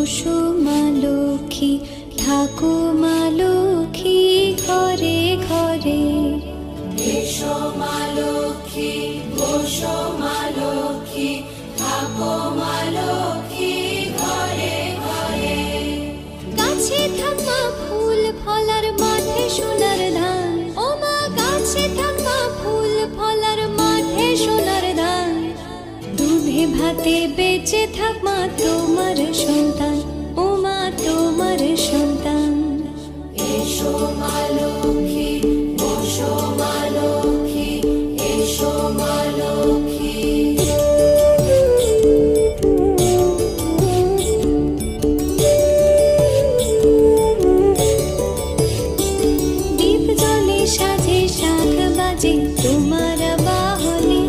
বসো মা লক্ষ্মী, থাকো মা লক্ষ্মী ঘরে ঘরে। এসো মা লক্ষ্মী, বসো মা লক্ষ্মী, থাকো মা লক্ষ্মী ঘরে ঘরে। গাছে থাকা ফুল ফলার মাঠে সোনার ধান, ও মা গাছে থাকা ফুল ফলার মাঠে সোনার ধান। দুধে ভাতে বেঁচে থাক মা তোমার সন্তান, ও মা তোমার সন্তান। এসো মা লক্ষ্মী, বসো মা লক্ষ্মী, এসো মা লক্ষ্মী। দীপ জ্বলে সাজে শাখ বাজে তোমার বাহনে,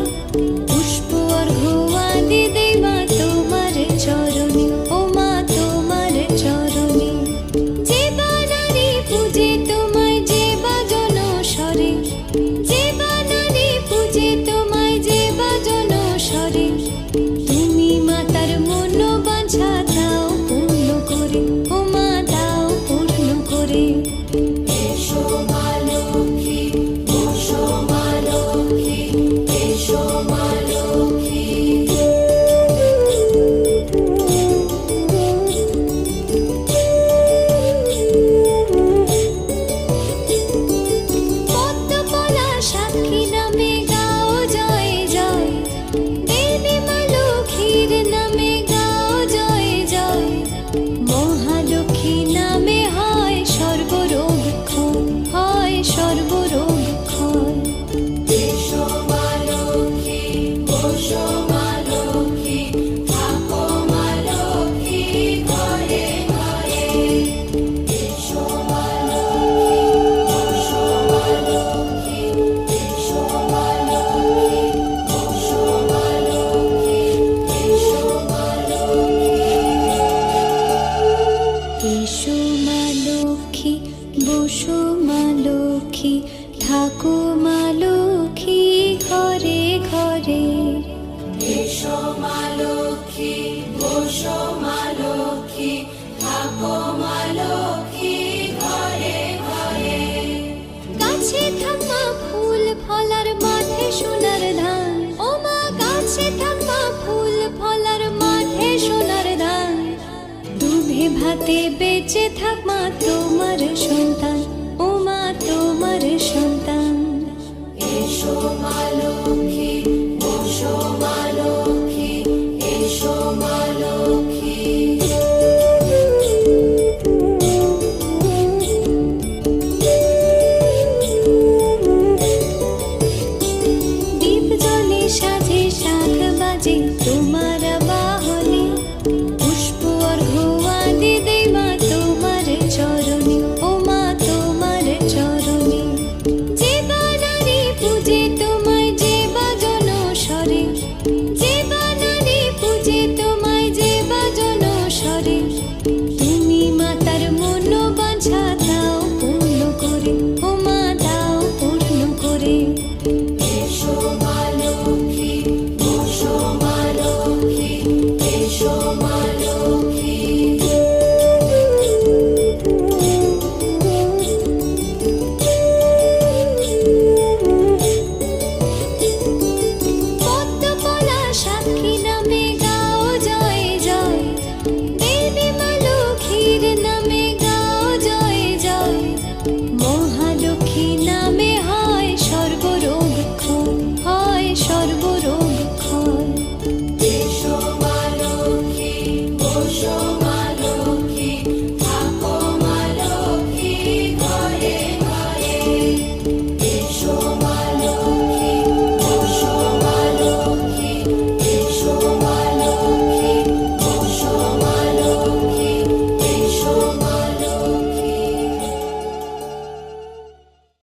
পুষ্প অর্ঘ্য আদি দেই মা তোমার চরণে, ও মা তোমার চরণে। যে বা নারী পূজে তোমায়, যে বা জনস্বরে, যে বা নারী পূজে তোমায়, যে বা জনস্বরে। তুমি মাতার মনোবাঞ্ছা দাও পূর্ণ করে, ও মা দাও পূর্ণ করে। এসো মা লক্ষ্মী, বসো মা লক্ষ্মী, এসো মা লক্ষ্মী। পদ্মপলা সাক্ষী নামে গাও জয় জয়, দেবী মা লক্ষ্মীর নামে গাও জয় জয়। মহালক্ষ্মী নামে হয় সর্বরোগ ক্ষয়, হয় সর্বরোগ ক্ষয়। এসো মা লক্ষ্মী, বসো মা লক্ষ্মী, থাকো মা লক্ষ্মী ঘরে ঘরে। এসো মা লক্ষ্মী, বসো মা লক্ষ্মী, এসো মা লক্ষ্মী, বসো মা লক্ষ্মী, এসো মা লক্ষ্মী। এসো মা লক্ষ্মী, বসো মা লক্ষ্মী, থাকো মা লক্ষ্মী ঘরে ঘরে। এসো মা লক্ষ্মী, বসো মা লক্ষ্মী, থাকো মা লক্ষ্মী ঘরে ঘরে। গাছে থাকা ফুল ফলার মাঠে সোনার ধান, ও মা গাছে থাকা ফুল ফলার মাঠে সোনার ধান। দুধে ভাতে বেঁচে থাক মা তোমার সন্তান, ও মা তোমার সন্তান। এসো মা লক্ষ্মী,